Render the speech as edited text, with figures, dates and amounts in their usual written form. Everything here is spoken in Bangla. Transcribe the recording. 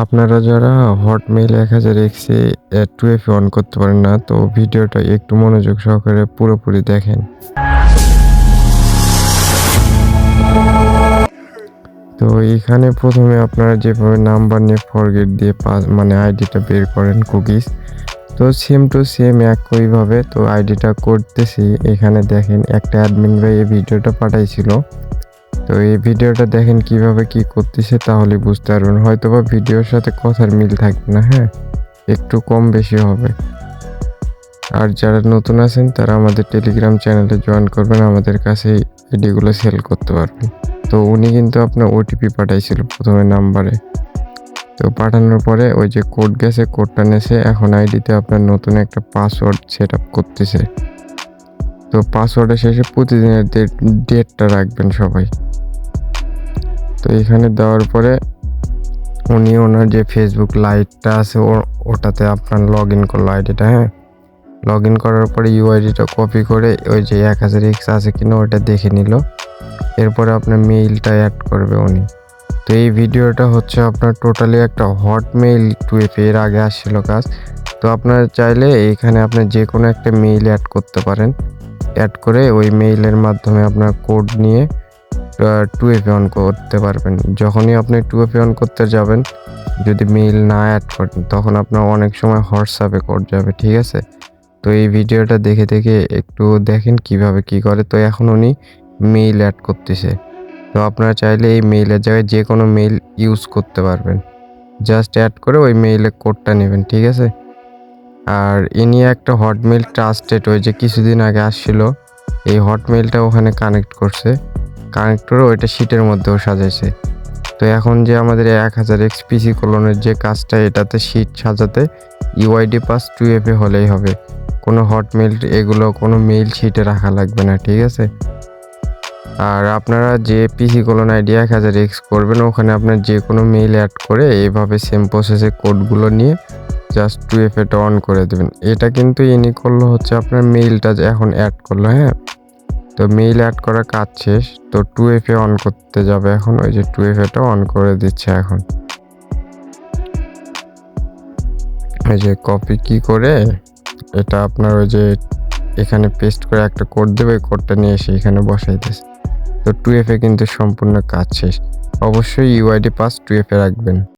আপনারা যারা Hotmail 1000x A 2FA on করতে পারেন না, তো ভিডিওটা একটু মনোযোগ সহকারে পুরোপুরি দেখেন। তো এখানে প্রথমে আপনারা যেভাবে নাম্বার নিয়ে ফরগেট দিয়ে মানে আইডিটা বের করেন কুকিজ, তো সেম টু সেম একইভাবে তো আইডিটা করতেছি। এখানে দেখেন একটা অ্যাডমিন ভাই এই ভিডিওটা পাঠাইছিল। তো এই ভিডিওটা দেখেন কিভাবে কি করতেছে, তাহলে বুঝতে পারবেন। হয়তোবা ভিডিওর সাথে কথার মিল থাকবে না, হ্যাঁ, একটু কম বেশি হবে। আর যারা নতুন আছেন তারা আমাদের টেলিগ্রাম চ্যানেলে জয়েন করবেন, আমাদের কাছে আইডিগুলো সেল করতে পারবেন। তো উনি কিন্তু আপনার ওটিপি পাঠাইছিল প্রথমে নাম্বারে। তো পাঠানোর পরে ওই যে কোড গেছে, কোডটা নেছে, এখন আইডিতে আপনার নতুন একটা পাসওয়ার্ড সেট আপ করতেছে। তো পাসওয়ার্ডের শেষে প্রতিদিনের ডেটটা রাখবেন সবাই। তো এখানে দেওয়ার পরে উনি ওনার যে ফেসবুক লাইটটা আছে ওটাতে আপনার লগ ইন করলো আইডিটা, হ্যাঁ। লগ ইন করার পরে ইউআইডিটা কপি করে ওই যে 1000x আছে কিনা ওটা দেখে নিল। এরপরে আপনার মেইলটা অ্যাড করবে উনি। তো এই ভিডিওটা হচ্ছে আপনার টোটালি একটা হটমেইল 2FA এর আগে আসছিল কাজ। তো আপনারা চাইলে এইখানে আপনি যে কোনো একটা মেইল অ্যাড করতে পারেন। অ্যাড করে ওই মেইলের মাধ্যমে আপনার কোড নিয়ে 2FA অন করতে পারবেন। যখনই আপনি 2FA অন করতে যাবেন, যদি মেইল না অ্যাড করেন তখন আপনার অনেক সময় হোয়াটসঅ্যাপে কোড যাবে, ঠিক আছে। তো এই ভিডিওটা দেখে দেখে একটু দেখেন কিভাবে কি করে। তো এখন উনি মেইল অ্যাড করতেছে। তো আপনারা চাইলে এই মেইলের জায়গায় যে কোনো মেইল ইউজ করতে পারবেন। জাস্ট অ্যাড করে ওই মেইলে কোডটা নেবেন, ঠিক আছে। আর ইনি একটা হটমেইল ট্রাস্টেড ওই যে কিছুদিন আগে আসছিল, এই হটমেইলটা ওখানে কানেক্ট করছে। কানেক্ট করে ওইটা শিটের মধ্যেও সাজাইছে। তো এখন যে আমাদের 1000x পিসি কলনের যে কাজটা, এটাতে শিট সাজাতে ইউআইডি পাস 2FA হলেই হবে। কোনো হটমেইল এগুলো কোনো মেইল শিটে রাখা লাগবে না, ঠিক আছে। আর আপনারা যে পিসি কলন আইডি 1000x করবেন, ওখানে আপনার যে কোনো মেইল অ্যাড করে এইভাবে সেম প্রসেসে কোডগুলো নিয়ে জাস্ট 2FAটা অন করে দেবেন। এটা কিন্তু ইনি করলো হচ্ছে আপনার মেইলটা এখন অ্যাড করলো, হ্যাঁ। তো মেইল অ্যাড করা কাজ শেষ। তো 2FA অন করতে যাবে এখন, ওই যে 2FAটা অন করে দিচ্ছে এখন। এই যে কপি কি করে এটা আপনার ওই যে এখানে পেস্ট করে একটা কোড দেবে, কোডটা নিয়ে এসে এখানে বসাইতেছে। তো 2FA কিন্তু সম্পূর্ণ কাজ শেষ। অবশ্যই ইউআইডি পাস 2FA রাখবেন।